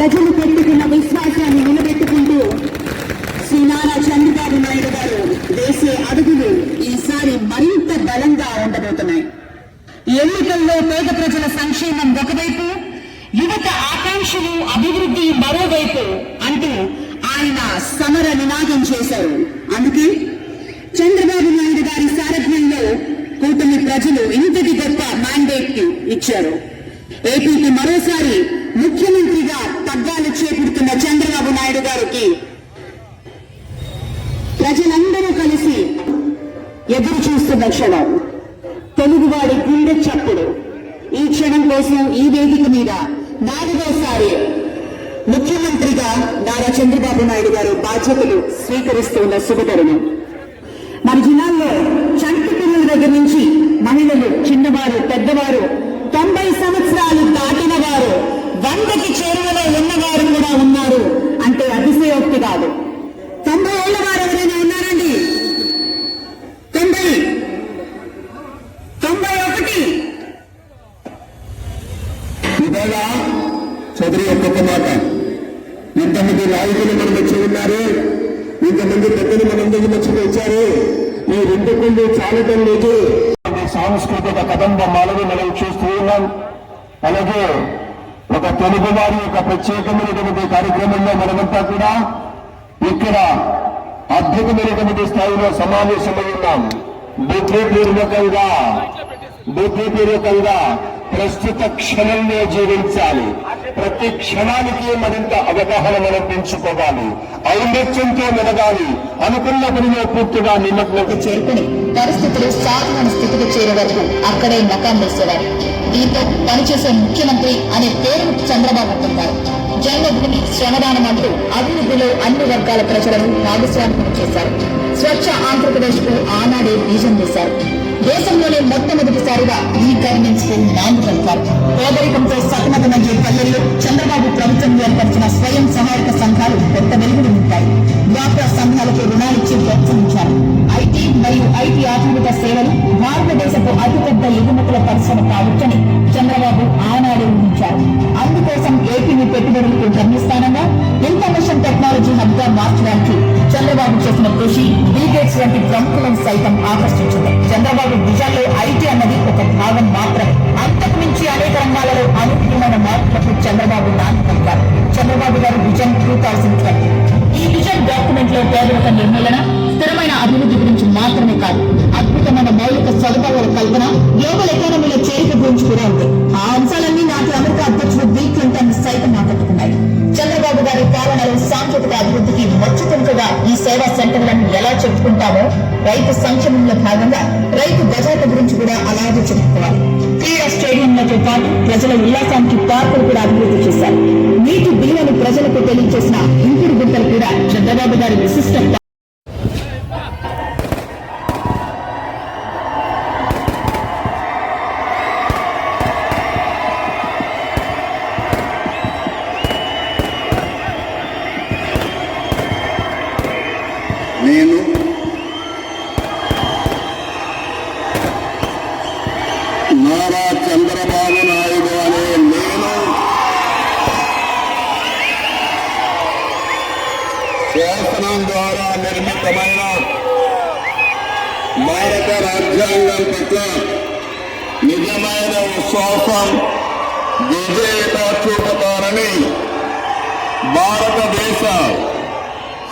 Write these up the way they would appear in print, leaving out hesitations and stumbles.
ప్రజలు పెట్టుకున్న విశ్వాసాన్ని నిలబెట్టుకుంటూ శ్రీ నారా చంద్రబాబు నాయుడు గారు వేసే అడుగులు ఈసారి మరింత బలంగా ఉండబోతున్నాయి. ఎన్నికల్లో పేద ప్రజల సంక్షేమం ఒకవైపు, యువత ఆకాంక్షలు అభివృద్ధి మరోవైపు అంటూ ఆయన సమర నినాదం చేశారు. అందుకే చంద్రబాబు నాయుడు గారి సారథ్యంలో కూటమి ప్రజలు ఇంతటి గొప్ప మ్యాండేట్ కి ఇచ్చారు. ఏపీకి మరోసారి ముఖ్యమంత్రిగా పగ్గాలు చేపడుతున్న చంద్రబాబు నాయుడు గారికి ప్రజలందరూ కలిసి ఎదురు చూస్తున్న క్షణం, తెలుగువాడి గుండె చప్పుడు. ఈ క్షణం కోసం ఈ వేదిక మీద 4వసారి ముఖ్యమంత్రిగా నారా చంద్రబాబు నాయుడు గారు బాధ్యతలు స్వీకరిస్తున్న శుభతరుణం. మన జిల్లాలో చంటి పిల్లల దగ్గర నుంచి మహిళలు, చిన్నవారు, పెద్దవారు, 90 సంవత్సరాలు దాటిన వారు, 100కి చేరువలో ఉన్నవారు కూడా ఉన్నారు అంటే అతిశయోక్తి కాదు. 90 ఏళ్ల వారు ఎవరైనా ఉన్నారండి? 90, 91. ఇవాళ చదువు ఒక్కొక్క మాట. ఇంతమంది నాయకులు మనం వచ్చి ఉన్నారు, ఇంతమంది పెద్దలు మనందరికీ వచ్చి వచ్చారు. ఈ 2 కొండలు చాలటం లేదు. సాంస్కృతిక కదంబమాలను మనం చూస్తూ ఉన్నాం. అలాగే ఒక తెలుగు వారి యొక్క ప్రత్యేకమైనటువంటి కార్యక్రమంలో మనమంతా కూడా ఇక్కడ అద్భుతమైనటువంటి స్థాయిలో సమావేశమై ఉన్నాం. బుద్ధిపూర్వకంగా ప్రస్తుత క్షణంలో జీవించాలి. ప్రతి క్షణానికి మరింత అవగాహన మనం పెంచుకోవాలి. ఔన్నత్యంతో మెదగాలి. అనుకున్న పనిలో పూర్తిగా నిమగ్నంగా చేరుకుని పరిస్థితులు సాధారణ స్థితికి చేరే వరకు అక్కడే నకాం వేసేవారు. దీంతో పనిచేసే ముఖ్యమంత్రి అనే పేరు చంద్రబాబు పొందారు. జన్మభూమి శ్రమదానం అంటూ అభివృద్ధిలో అన్ని వర్గాల ప్రజలను భాగస్వామ్యం చేశారు. స్వచ్ఛ ఆంధ్రప్రదేశ్ కు ఆనాడే బీజం వేశారు. దేశంలోనే మొట్టమొదటిసారిగా ఈ గవర్నెన్స్ కు నాంది పలికారు. పేదరికంతో సతమతమయ్యే పల్లెల్లో చంద్రబాబు ప్రభుత్వం ఏర్పరిచిన స్వయం సహాయక సంఘాలు కొత్త వెలుగులు నింపాయి. డ్వాక్రా సంఘాలకు రుణాలిచ్చి ప్రోత్సహించారు. ఐటీ మరియు ఐటీ ఆధారిత సేవలు భారతదేశపు అతిపెద్ద ఎగుమతుల పరిశ్రమ కావచ్చని చంద్రబాబు ఆనాడే ఊహించారు. అందుకోసం ఏపీని పెట్టుబడులకు గమ్యస్థానంగా ఇన్ఫర్మేషన్ టెక్నాలజీ హబ్ గా మార్చడానికి చంద్రబాబు చేసిన కృషి బిల్గేట్స్ వంటి ప్రముఖులను సైతం ఆకర్షించింది. చంద్రబాబు విజన్లో ఐటీ అన్నది ఒక భాగం మాత్రమే. అంతకు మించి అనేక రంగాలలో అనూహ్యమైన మార్పులకు చంద్రబాబు నాంది పలికారు. చంద్రబాబు గారు విజన్ 2020. ఈ విజన్ డాక్యుమెంట్ లో పేదరిక నిర్మూలన, స్థిరమైన అభివృద్ధి గురించి మాత్రమే కాదు, అద్భుతమైన మౌలిక సదుపాయాల కల్పన, గ్లోబల్ ఎకానమీలో చేరిక గురించి కూడా ఉంది. ఆ అంశాలన్నీ నాటి అమెరికా అధ్యక్షుడు బిల్ క్లింటన్ సైతం ఆకట్టుకున్నాయి. చంద్రబాబు గారి పాలనలో సాంకేతిక అభివృద్ధికి మొచ్చుతుంటగా ఈ సేవా సెంటర్లను ఎలా చెప్పుకుంటామో, రైతు సంక్షేమంలో భాగంగా రైతు బజార్ల గురించి కూడా అలాగే చెప్పుకోవాలి. క్రీడా స్టేడియంలతో పాటు ప్రజల ఉల్లాసానికి పార్కులు కూడా అభివృద్ధి చేశారు. నీటి బిల్లులను ప్రజలకు తెలియజేసిన ఇంకుడు గుంటలు కూడా చంద్రబాబు గారి విశిష్ట నేను నారా చంద్రబాబు నాయుడు అనే నేను శాసనం ద్వారా నిర్మితమైన భారత రాజ్యాంగం పట్ల నిజమైన విశ్వాసం, విజేత చూపుతారని, భారతదేశ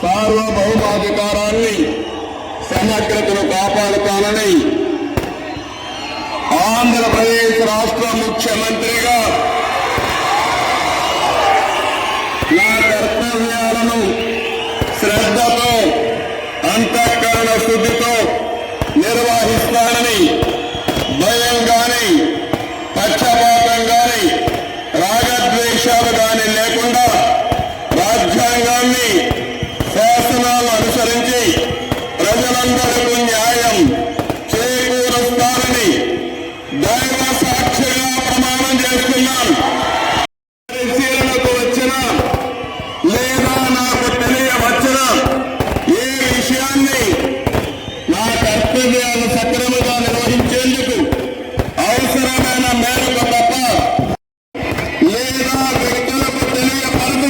సార్వభౌమాధికారాన్ని, సమగ్రతను కాపాడుతానని ఆంధ్రప్రదేశ్ రాష్ట్ర ముఖ్యమంత్రిగా నా కర్తవ్యాలను శ్రద్ధతో, అంతఃకరణ శుద్ధితో నిర్వహిస్తానని భయం గాని, పక్షపాతం గాని, రాగద్వేషాలు గాని లేకుండా రాజ్యాంగాన్ని, శాసనాలు అనుసరించి ప్రజలందరికీ న్యాయం చేకూరుస్తానని దైవ సాక్షిగా ప్రమాణం చేస్తున్నాను. పరిశీలనకు వచ్చిన లేదా నాకు తెలియవచ్చిన ఏ విషయాన్ని నా కర్తవ్యాలు సక్రమంగా నిర్వహించేందుకు అవసరమైన మేరకు తప్ప లేదా వ్యక్తులకు తెలియపరచ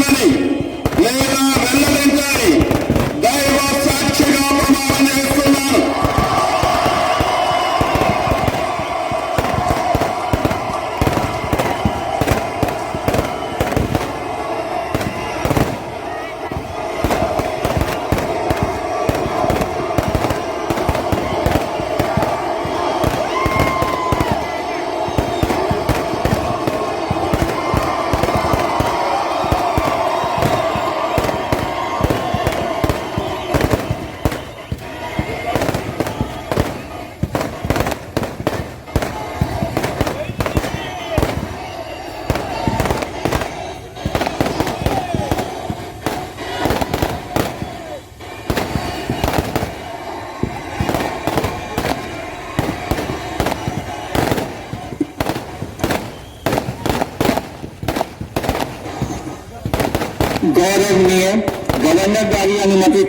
गौरवनीय गवर्नर द्वारा अनुमति